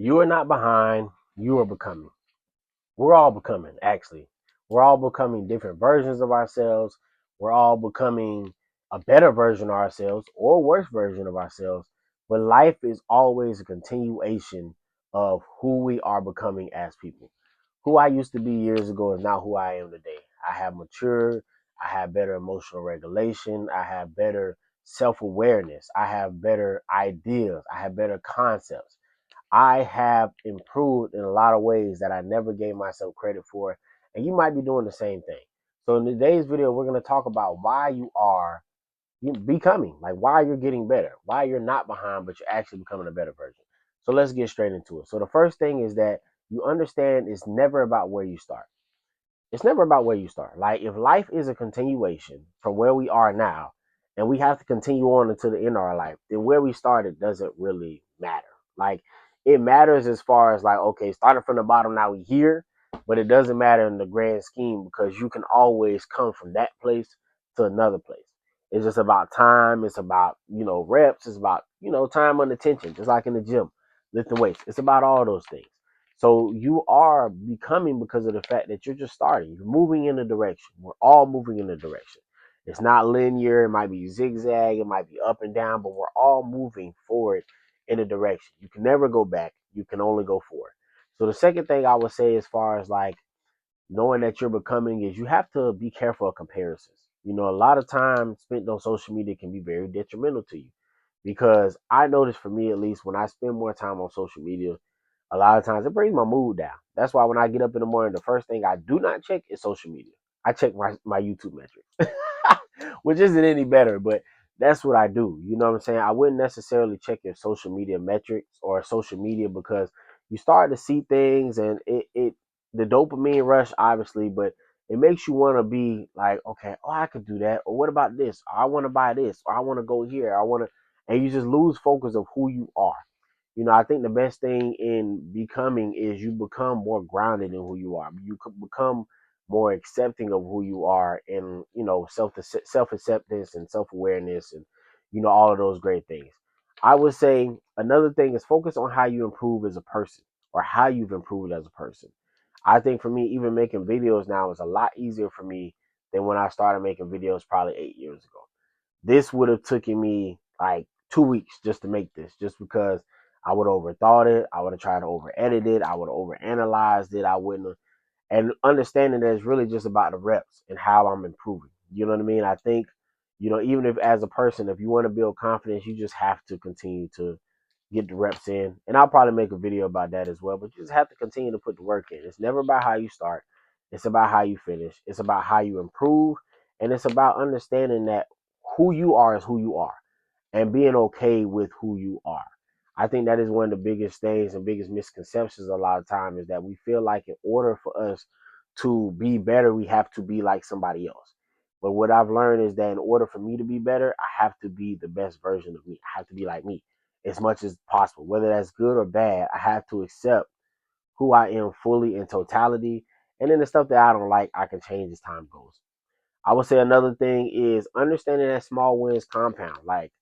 You are not behind, you are becoming. We're all becoming, actually. We're all becoming different versions of ourselves. We're all becoming a better version of ourselves or a worse version of ourselves. But life is always a continuation of who we are becoming as people. Who I used to be years ago is not who I am today. I have matured. I have better emotional regulation. I have better self awareness. I have better ideas. I have better concepts. I have improved in a lot of ways that I never gave myself credit for. And you might be doing the same thing. So in today's video, we're going to talk about why you becoming, like why you're getting better, why you're not behind, but you're actually becoming a better version. So let's get straight into it. So the first thing is that you understand it's never about where you start. It's never about where you start. Like if life is a continuation from where we are now, and we have to continue on until the end of our life, then where we started doesn't really matter. Like it matters as far as like, okay, starting from the bottom, now we here, but it doesn't matter in the grand scheme because you can always come from that place to another place. It's just about time. It's about, reps. It's about, time under tension, just like in the gym, lifting weights. It's about all those things. So you are becoming because of the fact that you're just starting. You're moving in a direction. We're all moving in a direction. It's not linear. It might be zigzag. It might be up and down, but we're all moving forward in a direction. You can never go back. You can only go forward. So the second thing I would say as far as like knowing that you're becoming is you have to be careful of comparisons. A lot of time spent on social media can be very detrimental to you because I noticed for me at least when I spend more time on social media, a lot of times it brings my mood down. That's why when I get up in the morning, the first thing I do not check is social media. I check my YouTube metrics, which isn't any better, but that's what I do. You know what I'm saying? I wouldn't necessarily check your social media metrics or social media because you start to see things and it the dopamine rush, obviously, but it makes you want to be like, okay, oh, I could do that. Or what about this? Or I want to buy this. Or I want to go here. I want to, and you just lose focus of who you are. I think the best thing in becoming is you become more grounded in who you are. You could become more accepting of who you are and, self acceptance and self awareness and, all of those great things. I would say another thing is focus on how you improve as a person or how you've improved as a person. I think for me, even making videos now is a lot easier for me than when I started making videos probably 8 years ago. This would have taken me like 2 weeks just to make this, just because I would have overthought it. I would have tried to over edit it. I would have over analyzed it. I wouldn't have, and understanding that it's really just about the reps and how I'm improving. You know what I mean? I think, even if as a person, if you want to build confidence, you just have to continue to get the reps in. And I'll probably make a video about that as well. But you just have to continue to put the work in. It's never about how you start. It's about how you finish. It's about how you improve. And it's about understanding that who you are is who you are and being okay with who you are. I think that is one of the biggest things and biggest misconceptions a lot of time is that we feel like in order for us to be better, we have to be like somebody else. But what I've learned is that in order for me to be better, I have to be the best version of me. I have to be like me as much as possible. Whether that's good or bad, I have to accept who I am fully in totality. And then the stuff that I don't like, I can change as time goes. I would say another thing is understanding that small wins compound. Like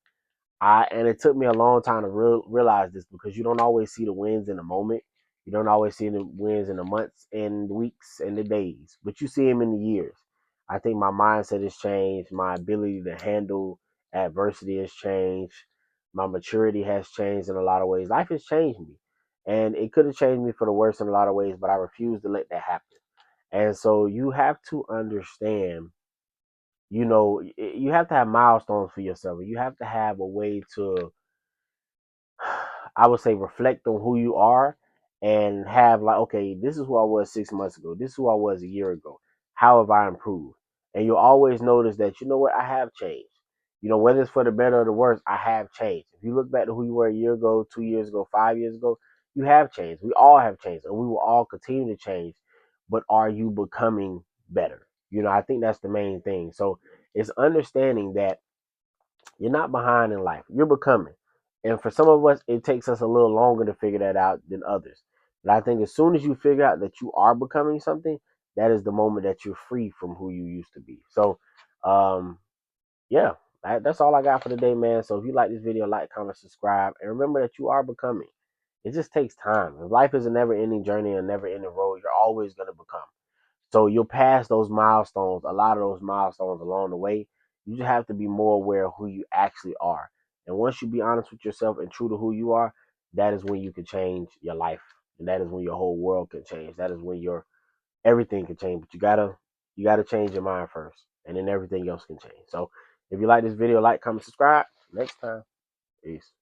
and it took me a long time to realize this because you don't always see the wins in the moment. You don't always see the wins in the months and the weeks and the days, but you see them in the years. I think my mindset has changed. My ability to handle adversity has changed. My maturity has changed in a lot of ways. Life has changed me, and it could have changed me for the worse in a lot of ways, but I refuse to let that happen. And so you have to understand, you have to have milestones for yourself. You have to have a way to, I would say, reflect on who you are and have like, okay, this is who I was 6 months ago. This is who I was a year ago. How have I improved? And you'll always notice that, you know what, I have changed. Whether it's for the better or the worse, I have changed. If you look back to who you were a year ago, 2 years ago, 5 years ago, you have changed. We all have changed and we will all continue to change. But are you becoming better? I think that's the main thing. So it's understanding that you're not behind in life. You're becoming. And for some of us, it takes us a little longer to figure that out than others. But I think as soon as you figure out that you are becoming something, that is the moment that you're free from who you used to be. So, um, yeah, that's all I got for today, man. So if you like this video, like, comment, subscribe, and remember that you are becoming. It just takes time. Life is a never ending journey, a never ending road. You're always going to become. So you'll pass those milestones, a lot of those milestones along the way. You just have to be more aware of who you actually are. And once you be honest with yourself and true to who you are, that is when you can change your life. And that is when your whole world can change. That is when your everything can change. But you gotta change your mind first. And then everything else can change. So if you like this video, like, comment, subscribe. Next time. Peace.